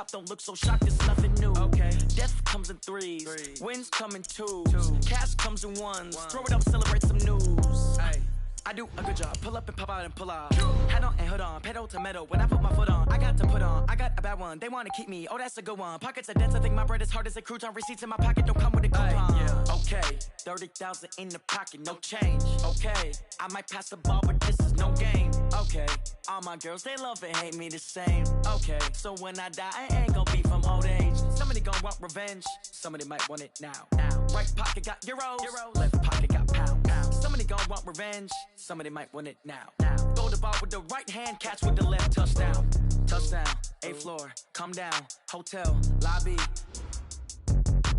top, don't look so shocked, it's nothing new. Okay. Death comes in threes. Wins come in twos. Cash comes in ones. Throw it up, celebrate some news. Hey. I do a good job, pull up and pop out and pull out. Hat on and hood on, pedal to metal. When I put my foot on, I got to put on. I got a bad one, they want to keep me. Oh, that's a good one. Pockets are dense, I think my bread is hard as a crouton. Receipts in my pocket don't come with a coupon. Yeah. Okay, 30,000 in the pocket, no change. Okay, I might pass the ball, but this is no game. Okay, all my girls, they love and hate me the same. Okay, so when I die, I ain't gonna be from old age. Somebody gon' want revenge, somebody might want it now. Right pocket got euros, left pocket got pounds. Somebody gon' want revenge, somebody might want it now. Throw the ball with the right hand, catch with the left, touchdown. Touchdown, 8th floor, come down, hotel, lobby,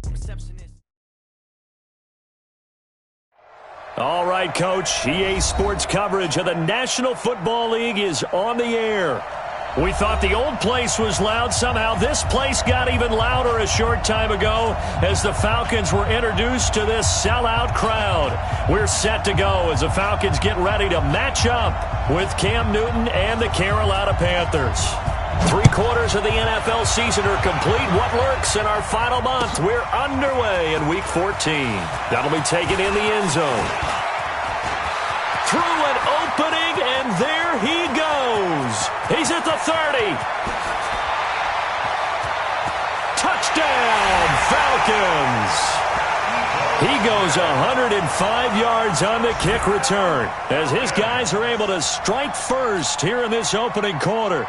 receptionist. All right, Coach, EA Sports coverage of the National Football League is on the air. We thought the old place was loud. Somehow this place got even louder a short time ago as the Falcons were introduced to this sellout crowd. We're set to go as the Falcons get ready to match up with Cam Newton and the Carolina Panthers. 3/4 of the NFL season are complete. What lurks in our final month? We're underway in Week 14. That'll be taken in the end zone. Through an opening, and there he goes. He's at the 30. Touchdown, Falcons. He goes 105 yards on the kick return as his guys are able to strike first here in this opening quarter.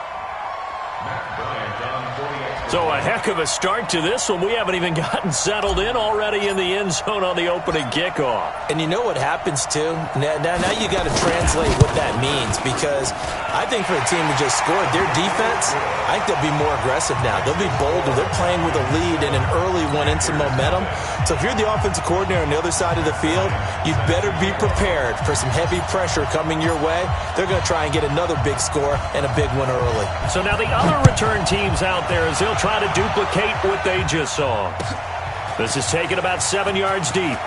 So a heck of a start to this one. We haven't even gotten settled in already in the end zone on the opening kickoff. And you know what happens, too? Now you got to translate what that means, because I think for a team who just scored, their defense, I think they'll be more aggressive now. They'll be bolder. They're playing with a lead and an early one and some momentum. So if you're the offensive coordinator on the other side of the field, you better be prepared for some heavy pressure coming your way. They're going to try and get another big score and a big one early. So now the other return teams out there, as they'll try to duplicate what they just saw. This is taken about 7 yards deep.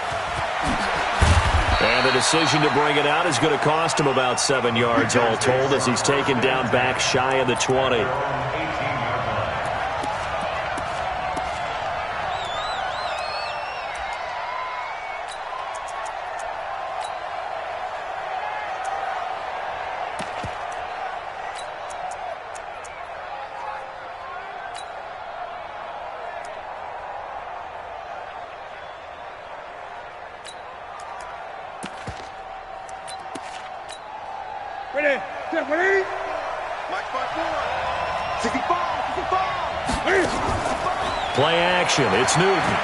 And the decision to bring it out is going to cost him about 7 yards all told as he's taken down back shy of the 20. Ready, get ready. Mike 5-4. 65. Play action. It's Newton.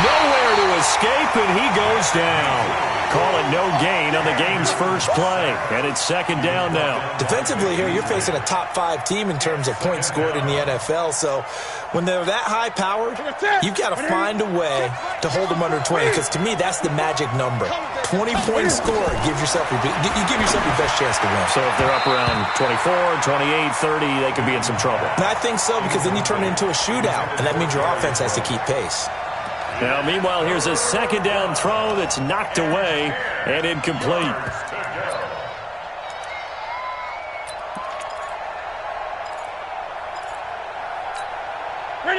Nowhere to escape, and he goes down. Call it no gain on the game's first play, and it's second down now. Defensively here, you're facing a top-5 team in terms of points scored in the NFL, so when they're that high-powered, you've got to find a way to hold them under 20, because to me, that's the magic number. 20-point score gives yourself your best chance to win. So if they're up around 24, 28, 30, they could be in some trouble. And I think so, because then you turn it into a shootout, and that means your offense has to keep pace. Now, meanwhile, here's a second down throw that's knocked away and incomplete.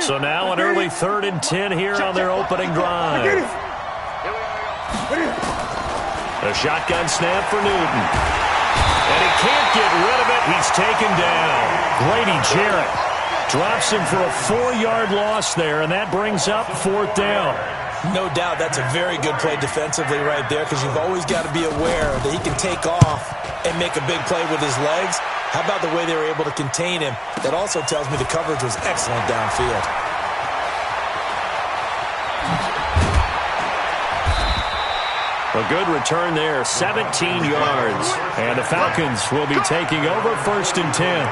So now an early 3rd and 10 here on their opening drive. A shotgun snap for Newton. And he can't get rid of it. He's taken down. Grady Jarrett drops him for a 4-yard loss there, and that brings up 4th down. No doubt that's a very good play defensively right there, because you've always got to be aware that he can take off and make a big play with his legs. How about the way they were able to contain him? That also tells me the coverage was excellent downfield. A good return there, 17 yards. And the Falcons will be taking over 1st and 10.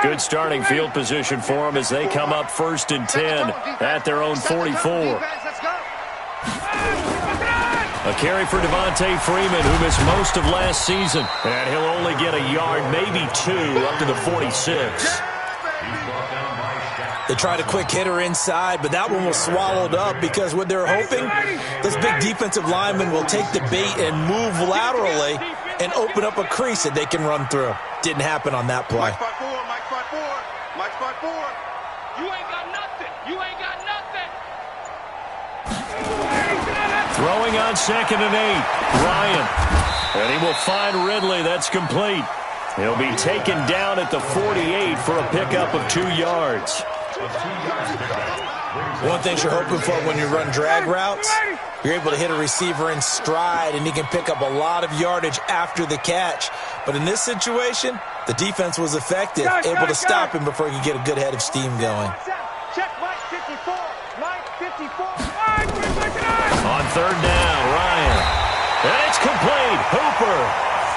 Good starting field position for them as they come up 1st and 10 at their own 44. A carry for Devontae Freeman, who missed most of last season. And he'll only get a yard, maybe 2, up to the 46. They tried a quick hitter inside, but that one was swallowed up because what they're hoping, those big defensive linemen will take the bait and move laterally and open up a crease that they can run through. Didn't happen on that play. Mike 5-4, Mike 5-4, Mike 5-4. You ain't got nothing. You ain't got nothing. Throwing on 2nd and 8. Ryan. And he will find Ridley. That's complete. He'll be taken down at the 48 for a pickup of 2 yards. One thing you're hoping for when you run drag routes, you're able to hit a receiver in stride, and he can pick up a lot of yardage after the catch. But in this situation, the defense was effective, able to stop him before he could get a good head of steam going. Check Mike 54. Mike 54. On 3rd down, Ryan. And it's complete. Hooper.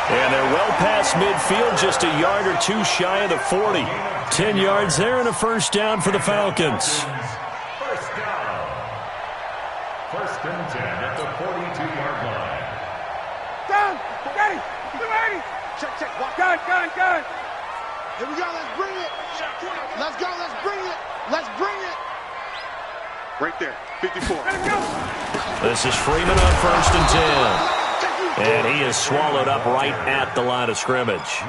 And they're well past midfield, just a yard or 2 shy of the 40. 10 yards there and a 1st down for the Falcons. 1st down. 1st and 10 at the 42-yard line. Down. Ready. Ready. Check. Walk. Gun. Here we go. Let's bring it. Let's go. Let's bring it. Let's bring it. Right there. 54. Let him go. This is Freeman on 1st and 10. And he is swallowed up right at the line of scrimmage.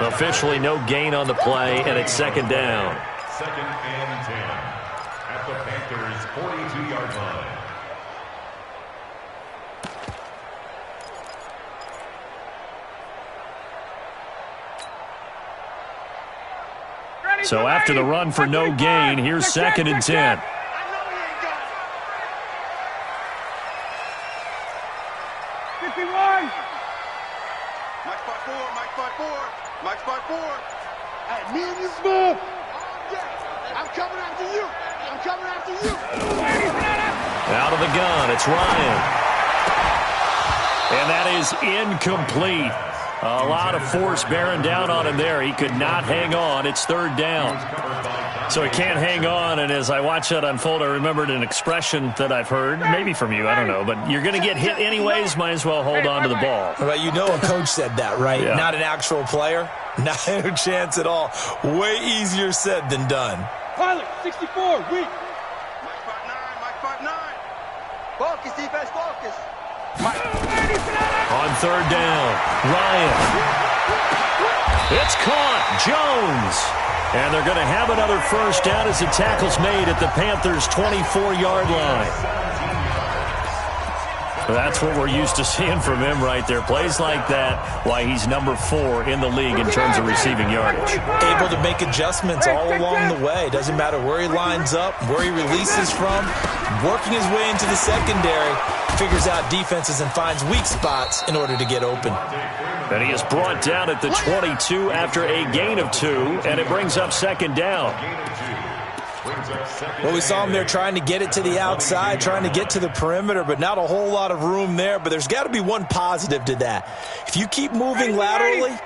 Officially no gain on the play, and it's 2nd down. 2nd and 10 at the Panthers' 42-yard line. So after the run for no gain, here's 2nd and 10. Mike 5-4. Hey, me and you, small. I'm coming after you. I'm coming after you. Out of the gun, it's Ryan. And that is incomplete. A lot of force bearing down on him there. He could not hang on. It's 3rd down. So he can't hang on, and as I watch that unfold, I remembered an expression that I've heard, maybe from you, I don't know, but you're going to get hit anyways, might as well hold on to the ball. Right, you know a coach said that, right? Yeah. Not an actual player. Not a chance at all. Way easier said than done. Pilot, 64, weak. Mike 5-9. Focus, defense, focus. On 3rd down, Ryan. It's caught. Jones. And they're going to have another 1st down as the tackle's made at the Panthers' 24-yard line. That's what we're used to seeing from him right there. Plays like that, why he's number 4 in the league in terms of receiving yardage. Able to make adjustments all along the way. Doesn't matter where he lines up, where he releases from. Working his way into the secondary, figures out defenses and finds weak spots in order to get open. And he is brought down at the 22 after a gain of 2, and it brings up 2nd down. Well, we saw him there trying to get it to the outside, trying to get to the perimeter, but not a whole lot of room there. But there's got to be one positive to that. If you keep moving laterally,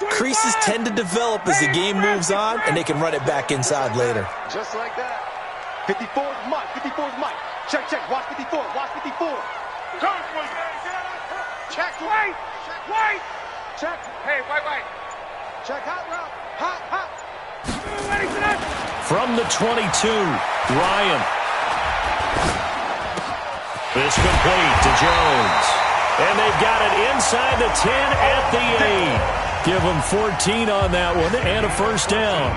creases tend to develop as the game moves on, and they can run it back inside later. Just like that. 54's Mike. 54's Mike. Check. Watch 54. Watch 54. Check. Wait. Check. Hey, wait. Check hot route. Hot. From the 22, Ryan. It's complete to Jones. And they've got it inside the 10 at the 8. Give them 14 on that one and a 1st down.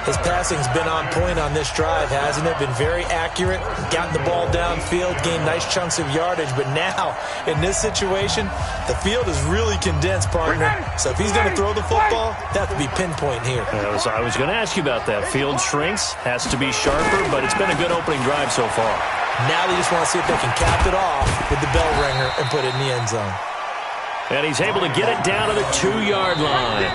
His passing's been on point on this drive, hasn't it? Been very accurate, gotten the ball downfield, gained nice chunks of yardage. But now, in this situation, the field is really condensed, partner. So if he's going to throw the football, that have to be pinpoint here. I was going to ask you about that. Field shrinks, has to be sharper, but it's been a good opening drive so far. Now they just want to see if they can cap it off with the bell ringer and put it in the end zone. And he's able to get it down to the 2-yard line.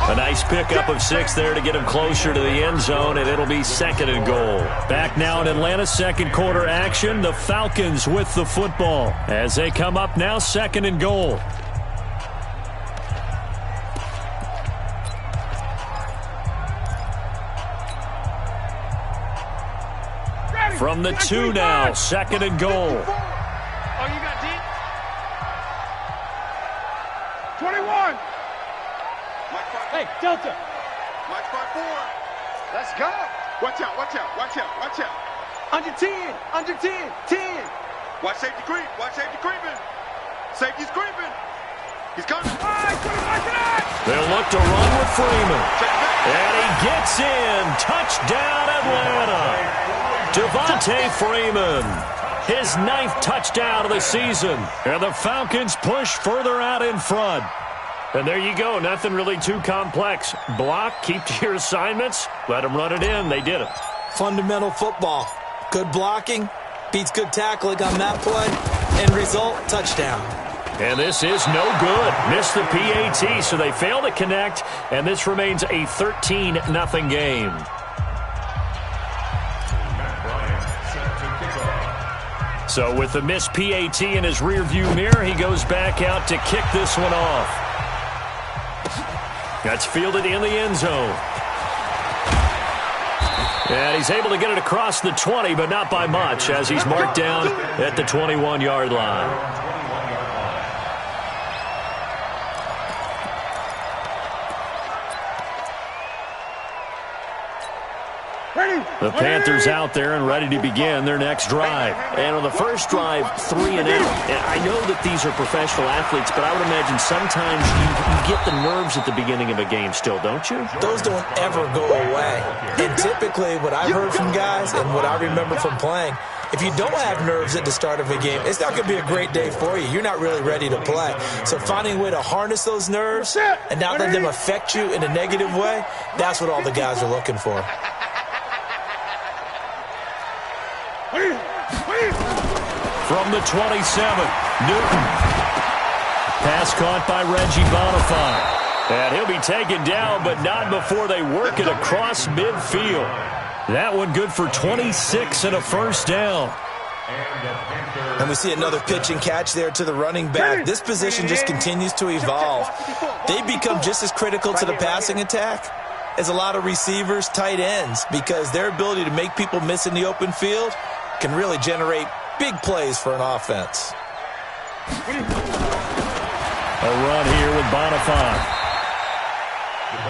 A nice pickup of 6 there to get him closer to the end zone, and it'll be 2nd and goal. Back now in Atlanta's 2nd quarter action, the Falcons with the football as they come up now 2nd and goal. From the 2 now, 2nd and goal. Oh, you got deep? 21. Hey, Delta. Mike 5-4. Let's go. Watch out, watch out, watch out, watch out. Under 10, under 10, 10. Watch safety creep, watch safety creeping. Safety's creeping. He's coming. They'll look to run with Freeman. And he gets in. Touchdown, Atlanta. Devontae Freeman. His 9th touchdown of the season. And the Falcons push further out in front. And there you go. Nothing really too complex. Block, keep to your assignments, let them run it in. They did it. Fundamental football. Good blocking beats good tackling on that play. End result, touchdown. And this is no good. Missed the PAT, so they fail to connect, and this remains a 13-0 game. So with the missed PAT in his rearview mirror, he goes back out to kick this one off. That's fielded in the end zone. And he's able to get it across the 20, but not by much, as he's marked down at the 21-yard line. The Panthers out there and ready to begin their next drive. And on the first drive, 3 and out. And I know that these are professional athletes, but I would imagine sometimes you get the nerves at the beginning of a game still, don't you? Those don't ever go away. And typically what I've heard from guys and what I remember from playing, if you don't have nerves at the start of a game, it's not going to be a great day for you. You're not really ready to play. So finding a way to harness those nerves and not let them affect you in a negative way, that's what all the guys are looking for. From the 27, Newton. Pass caught by Reggie Bonifant. And he'll be taken down, but not before they work it across midfield. That one good for 26 and a first down. And we see another pitch and catch there to the running back. This position just continues to evolve. They become just as critical to the passing attack as a lot of receivers, tight ends, because their ability to make people miss in the open field can really generate big plays for an offense. A run here with Bonifant.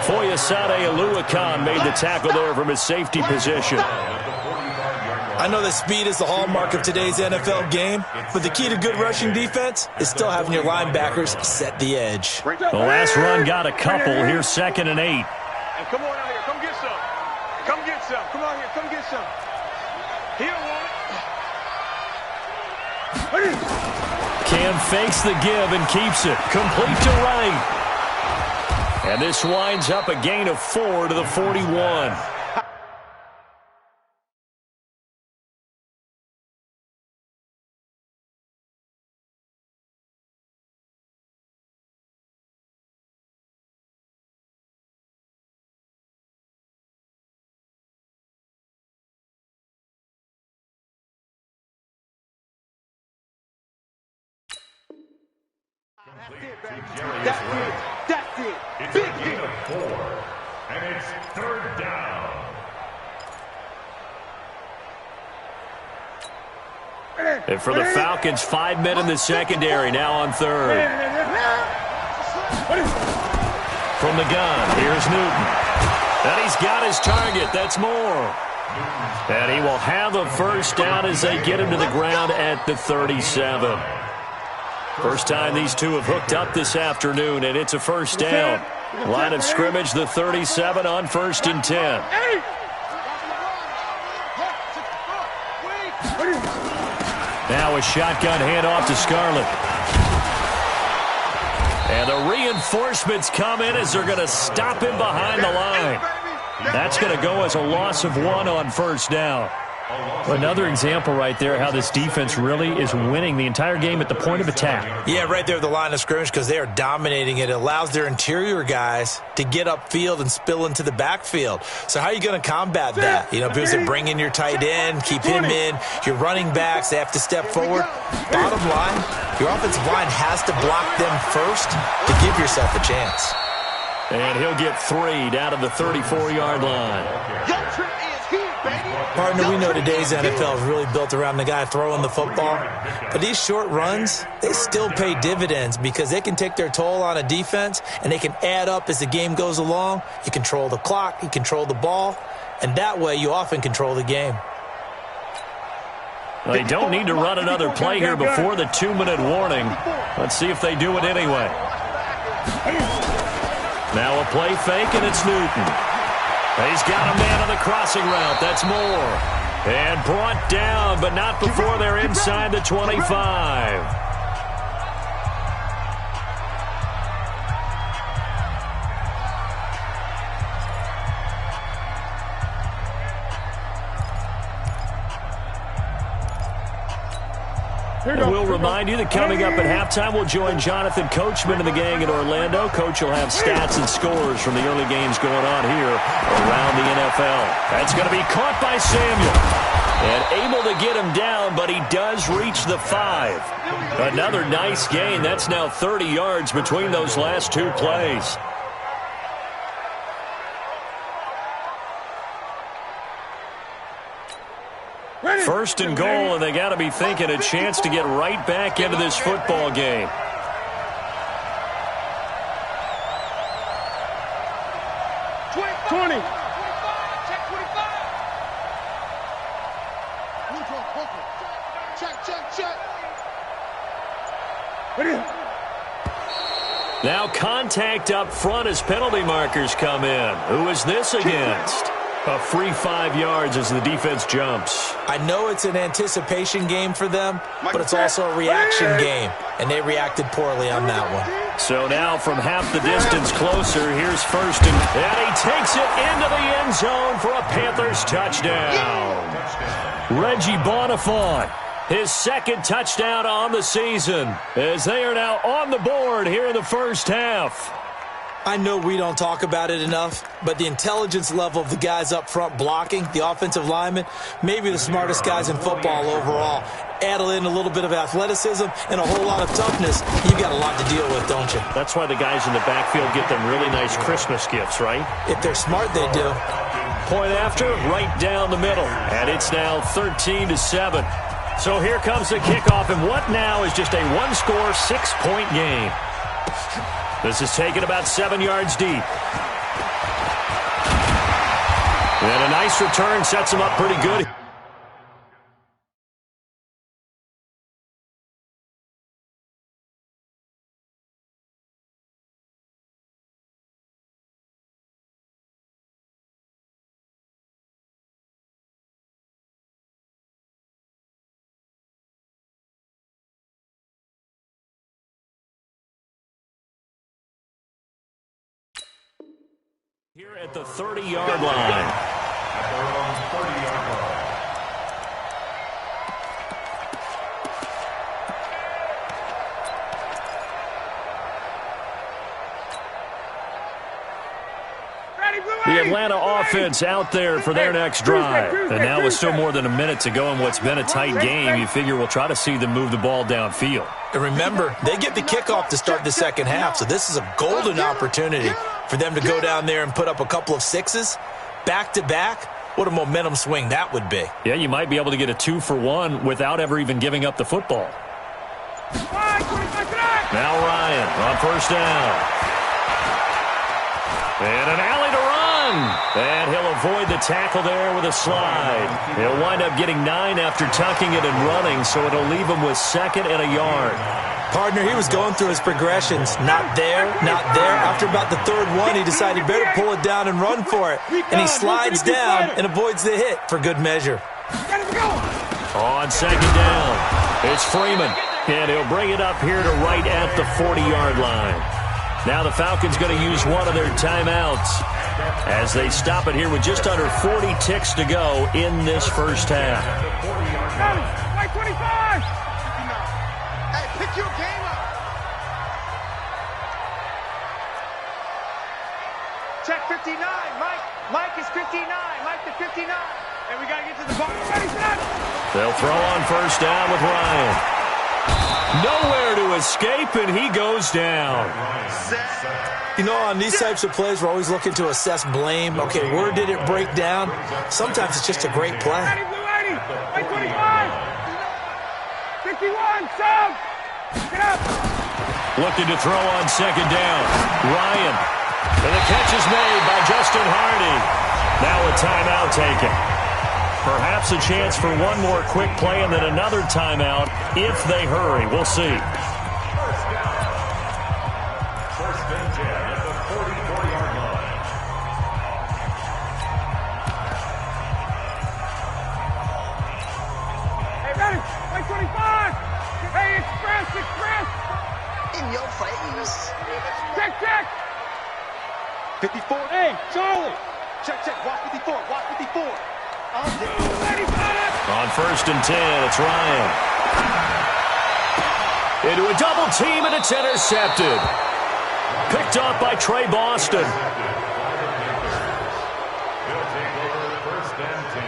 Foyesade Aluakan made the tackle there from his safety position. I know that speed is the hallmark of today's NFL game, but the key to good rushing defense is still having your linebackers set the edge. The last run got a couple. Here's 2nd and 8. And come on out here. Come get some. Come get some. Come out here. Come get some. He don't want it. Cam fakes the give and keeps it. Complete to right. And this winds up a gain of 4 to the 41. That's it. That's it. It's a gain of 4, and it's 3rd down. And for the Falcons, 5 men in the secondary, now on 3rd. From the gun, here's Newton. And he's got his target. That's Moore. And he will have a first down as they get him to the ground at the 37. First time these two have hooked up this afternoon, and it's a first down. Line of scrimmage, the 37 on 1st and 10. Now a shotgun handoff to Scarlett. And the reinforcements come in as they're going to stop him behind the line. That's going to go as a loss of 1 on first down. Another example right there how this defense really is winning the entire game at the point of attack. Yeah, right there at the line of scrimmage because they are dominating it. It allows their interior guys to get upfield and spill into the backfield. So how are you going to combat that? You know, because they bring in your tight end, keep him in. Your running backs, they have to step forward. Bottom line, your offensive line has to block them first to give yourself a chance. And he'll get 3 down to the 34-yard line. Partner, we know today's NFL is really built around the guy throwing the football. But these short runs, they still pay dividends because they can take their toll on a defense and they can add up as the game goes along. You control the clock, you control the ball, and that way you often control the game. They don't need to run another play here before the 2-minute warning. Let's see if they do it anyway. Now a play fake, and it's Newton. He's got a man on the crossing route. That's Moore. And brought down, but not before they're inside the 25. We'll remind you that coming up at halftime, we'll join Jonathan Coachman and the gang in Orlando. Coach will have stats and scores from the early games going on here around the NFL. That's going to be caught by Samuel. And able to get him down, but he does reach the 5. Another nice gain. That's now 30 yards between those last two plays. First and goal, and they got to be thinking a chance to get right back into this football game. Now contact up front as penalty markers come in. Who is this against? A free 5 yards as the defense jumps. I know it's an anticipation game for them, but it's also a reaction game, and they reacted poorly on that one. So now from half the distance closer, here's first and he takes it into the end zone for a Panthers touchdown. Reggie Bonifant, his second touchdown on the season, as they are now on the board here in the first half. I know we don't talk about it enough, but the intelligence level of the guys up front blocking, the offensive linemen, maybe the smartest guys in football overall. Add in a little bit of athleticism and a whole lot of toughness, you've got a lot to deal with, don't you? That's why the guys in the backfield get them really nice Christmas gifts, right? If they're smart, they do. Point after, right down the middle. And it's now 13-7. So here comes the kickoff, and what now is just a one-score, 6-point game. This is taken about 7 yards deep. And a nice return sets him up pretty good. Here at the 30-yard line. At their own 30-yard line. The Atlanta offense out there for their next drive. And now with still more than a minute to go in what's been a tight game, you figure we'll try to see them move the ball downfield. And remember, they get the kickoff to start the second half, so this is a golden opportunity for them to go down there and put up a couple of sixes back-to-back. What a momentum swing that would be. Yeah, you might be able to get a 2-for-1 without ever even giving up the football. Now Ryan on first down. And an alley to run. And he'll avoid the tackle there with a slide. He'll wind up getting 9 after tucking it and running, so it'll leave him with second and a yard. Partner, he was going through his progressions. Not there, not there. After about the third one, he decided he better pull it down and run for it. And he slides down and avoids the hit for good measure. On second down, it's Freeman. And he'll bring it up here to right at the 40-yard line. Now the Falcons going to use one of their timeouts as they stop it here with just under 40 ticks to go in this first half. White 25! Hey, pick your game up! Check 59, Mike. Mike is 59. Mike to 59. And we got to get to the ball. Ready, set! They'll throw on first down with Ryan. Nowhere to escape, and he goes down. You know, on these types of plays, we're always looking to assess blame. Okay, where did it break down? Sometimes it's just a great play. 25, 51, sub! Get up! Looking to throw on second down. Ryan. And the catch is made by Justin Hardy. Now a timeout taken. Perhaps a chance for one more quick play and then another timeout if they hurry. We'll see. First and 10 at the 44-yard line. Hey, ready? 25! Hey, express! In your face. Check! 54. Hey, Charlie. Check. Watch 54. Watch 54. On first and 10, it's Ryan. Into a double team, and it's intercepted. Picked off by Trey Boston. They'll take over first and 10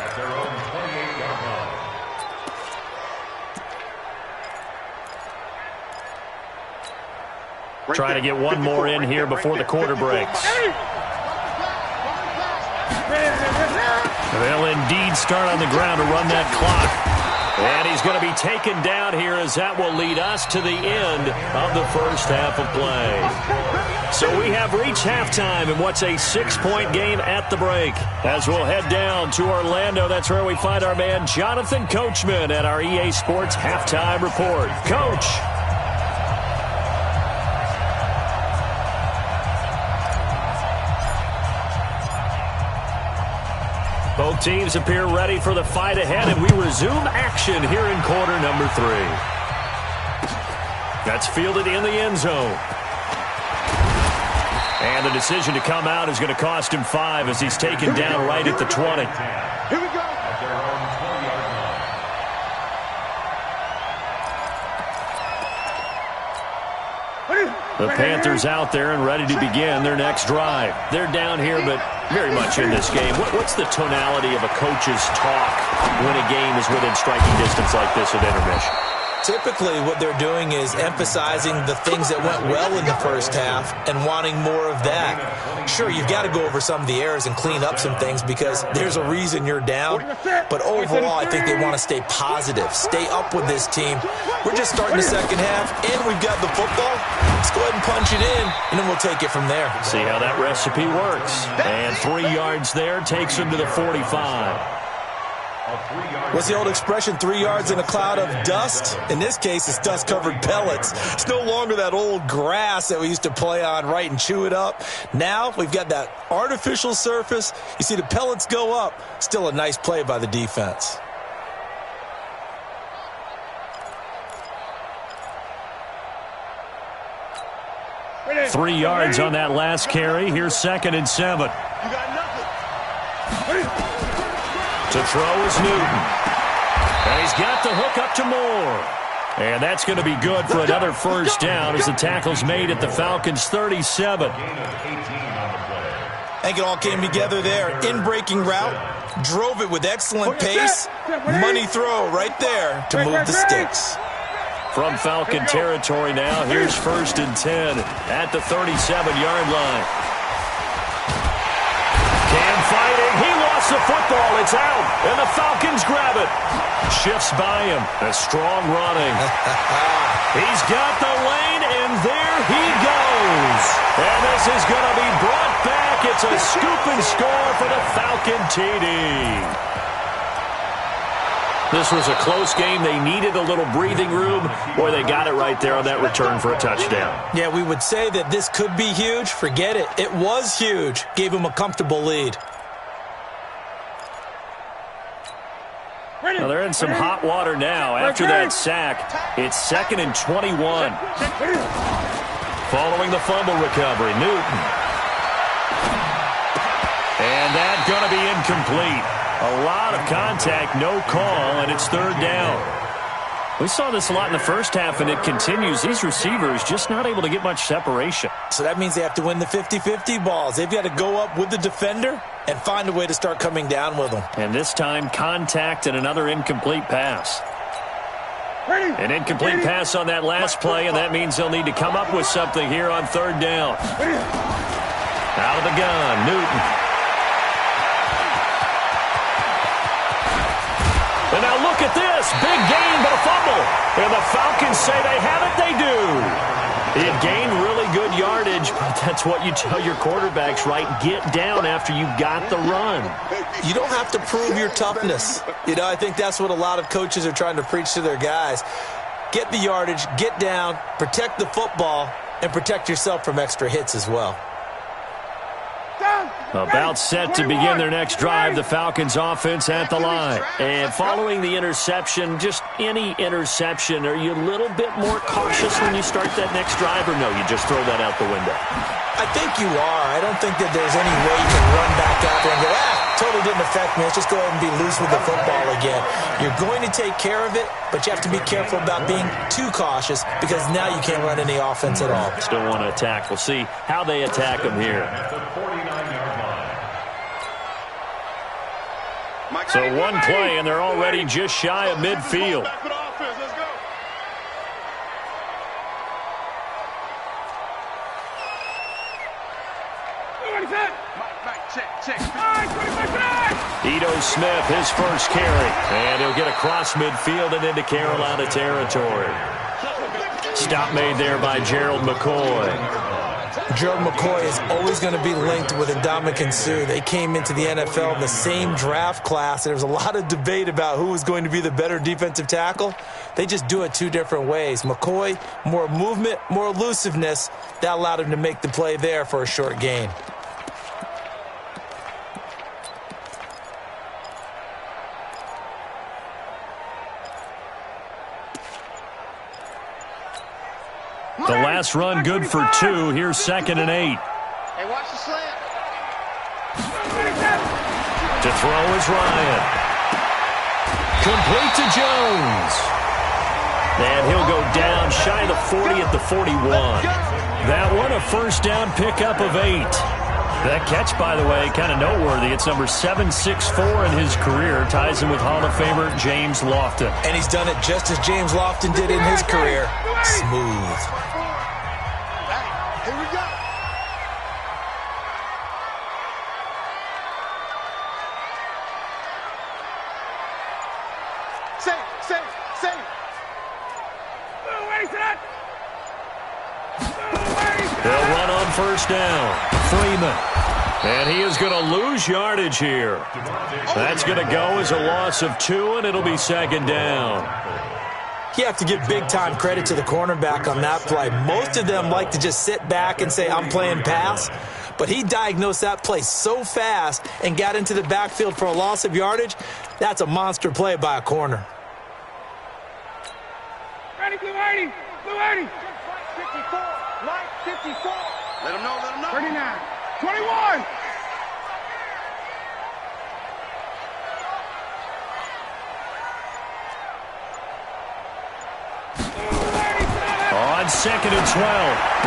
at their own 28-yard line. Trying to get one more in here before the quarter breaks. They'll indeed start on the ground to run that clock. And he's going to be taken down here as that will lead us to the end of the first half of play. So we have reached halftime in what's a 6-point game at the break. As we'll head down to Orlando, that's where we find our man Jonathan Coachman at our EA Sports Halftime Report. Coach. Both teams appear ready for the fight ahead, and we resume action here in quarter number 3. That's fielded in the end zone. And the decision to come out is going to cost him 5 as he's taken down right at the 20. Here we go! At their own 20-yard line. The Panthers out there and ready to begin their next drive. They're down here, but very much in this game. What's the tonality of a coach's talk when a game is within striking distance like this at intermission? Typically, what they're doing is emphasizing the things that went well in the first half and wanting more of that. Sure, you've got to go over some of the errors and clean up some things because there's a reason you're down. But overall, I think they want to stay positive, stay up with this team. We're just starting the second half, and we've got the football. Let's go ahead and punch it in, and then we'll take it from there. See how that recipe works. And 3 yards there takes him to the 45. What's the old expression, 3 yards in a cloud of dust? In this case, it's dust-covered pellets. It's no longer that old grass that we used to play on, right, and chew it up. Now we've got that artificial surface. You see the pellets go up. Still a nice play by the defense. Three yards on that last carry. Here's 2nd and 7. You got nothing. To throw is Newton. And he's got the hook up to Moore. And that's going to be good for another first down as the tackle's made at the Falcons' 37. Gain of 18 on the play. I think it all came together there. In-breaking route, drove it with excellent pace. Money throw right there to move the sticks. From Falcon territory now, here's 1st and 10 at the 37-yard line. Cam fighting. He lost the football. It's out, and the Falcons grab it. Shifts by him. A strong running. He's got the lane, and there he goes. And this is going to be brought back. It's a scoop and score for the Falcon TD. This was a close game. They needed a little breathing room. Boy, they got it right there on that return for a touchdown. Yeah, we would say that this could be huge. Forget it. It was huge. Gave them a comfortable lead. Well, they're in some hot water now after that sack. It's 2nd and 21. Following the fumble recovery, Newton. And that's going to be incomplete. A lot of contact, no call, and it's 3rd down. We saw this a lot in the first half, and it continues. These receivers just not able to get much separation. So that means they have to win the 50-50 balls. They've got to go up with the defender and find a way to start coming down with them. And this time, contact and another incomplete pass. An incomplete pass on that last play, and that means they'll need to come up with something here on 3rd down. Out of the gun, Newton. And now look at this. Big gain, but a fumble. And the Falcons say they have it. They do. It gained really good yards yardage, but that's what you tell your quarterbacks, right? Get down after you got the run. You don't have to prove your toughness. I think that's what a lot of coaches are trying to preach to their guys. Get the yardage, get down, protect the football, and protect yourself from extra hits as well. About set to begin their next drive, the Falcons offense at the line. And following the interception, just any interception, are you a little bit more cautious when you start that next drive, or no, you just throw that out the window? I think you are. I don't think that there's any way you can run back out there and go, totally didn't affect me. Let's just go ahead and be loose with the football again. You're going to take care of it, but you have to be careful about being too cautious because now you can't run any offense at all. Still want to attack. We'll see how they attack them here. So one play, and they're already just shy of midfield. Ito Smith, his first carry. And he'll get across midfield and into Carolina territory. Stop made there by Gerald McCoy. Gerald McCoy is always going to be linked with Ndamukong Suh. They came into the NFL in the same draft class. There was a lot of debate about who was going to be the better defensive tackle. They just do it two different ways. McCoy, more movement, more elusiveness. That allowed him to make the play there for a short gain. The last run good for 2. Here's 2nd and 8. Hey, watch the slant. To throw is Ryan. Complete to Jones. And he'll go down shy of the 40 at the 41. That one a first down pickup of 8. That catch, by the way, kind of noteworthy. It's number 764 in his career. Ties him with Hall of Famer James Lofton. And he's done it just as James Lofton did in his career. Smooth. Here we go. Safe. They'll run on first down. Freeman. And he is going to lose yardage here. That's going to go as a loss of 2, and it'll be 2nd down. You have to give big-time credit to the cornerback on that play. Most of them like to just sit back and say, I'm playing pass. But he diagnosed that play so fast and got into the backfield for a loss of yardage. That's a monster play by a corner. Ready, Blue 80. 54. Light 54. Let him know. 39. 21. On 2nd and 12,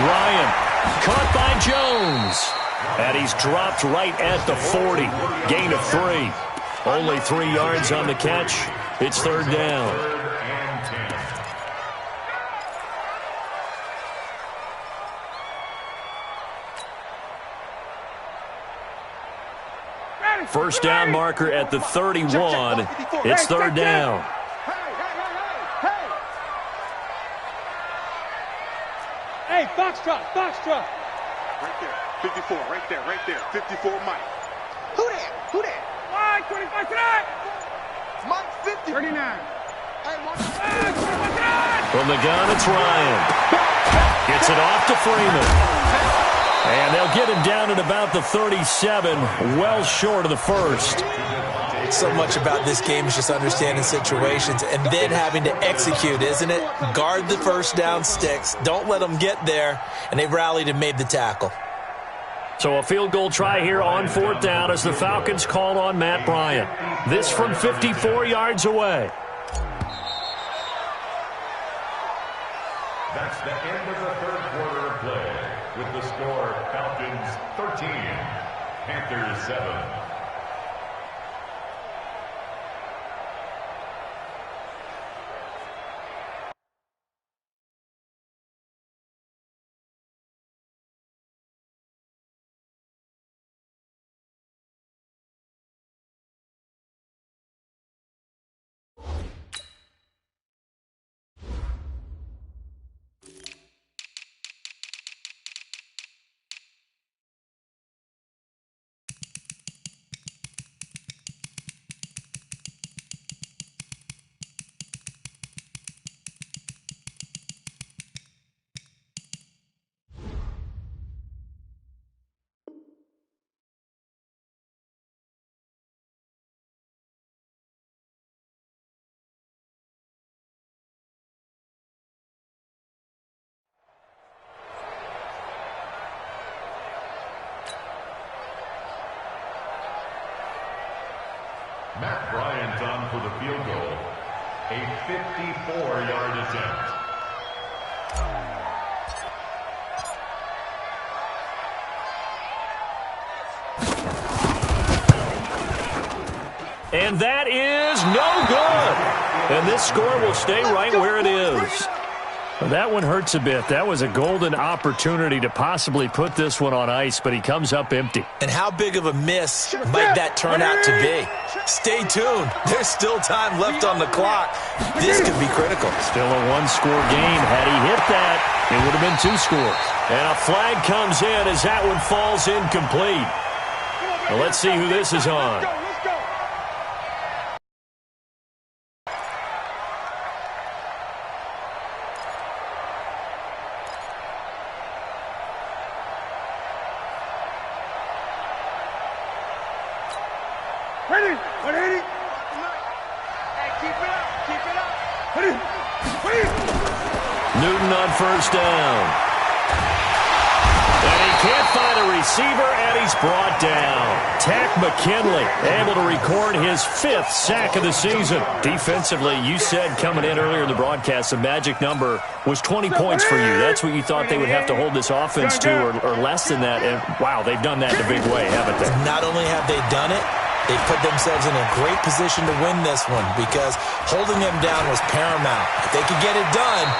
Ryan caught by Jones. And he's dropped right at the 40. Gain of 3. Only 3 yards on the catch. It's 3rd down. First down marker at the 31. It's 3rd down. Hey, Foxtrot. Right there. 54, right there. 54, Mike. Who that? Mike, 25 tonight. Mike, 50. 39. Hey, Mike. From the gun, it's Ryan. Gets it off to Freeman. And they'll get him down at about the 37, well short of the first. So much about this game is just understanding situations and then having to execute, isn't it? Guard the first down sticks. Don't let them get there. And they rallied and made the tackle. So a field goal try here on 4th down as the Falcons call on Matt Bryant. This from 54 yards away. That's the end of the 3rd quarter of play. With the score, Falcons 13, Panthers 7. Matt Bryant on for the field goal. A 54-yard attempt. And that is no good. And this score will stay right where it is. Well, that one hurts a bit. That was a golden opportunity to possibly put this one on ice, but he comes up empty. And how big of a miss might that turn out to be? Stay tuned. There's still time left on the clock. This could be critical. Still a one-score game. Had he hit that, it would have been 2 scores. And a flag comes in as that one falls incomplete. Well, let's see who this is on. Ready? 180. Hey, keep it up. Keep it up. Newton on first down. And he can't find a receiver, and he's brought down. Tack McKinley able to record his 5th sack of the season. Defensively, you said coming in earlier in the broadcast, the magic number was 20 points for you. That's what you thought they would have to hold this offense to, or less than that. And, wow, they've done that in a big way, haven't they? Not only have they done it, they put themselves in a great position to win this one because holding them down was paramount. If they could get it done,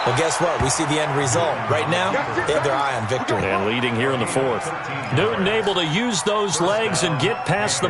well, guess what? We see the end result. Right now, they have their eye on victory. And leading here in the 4th. Newton able to use those legs and get past the mark.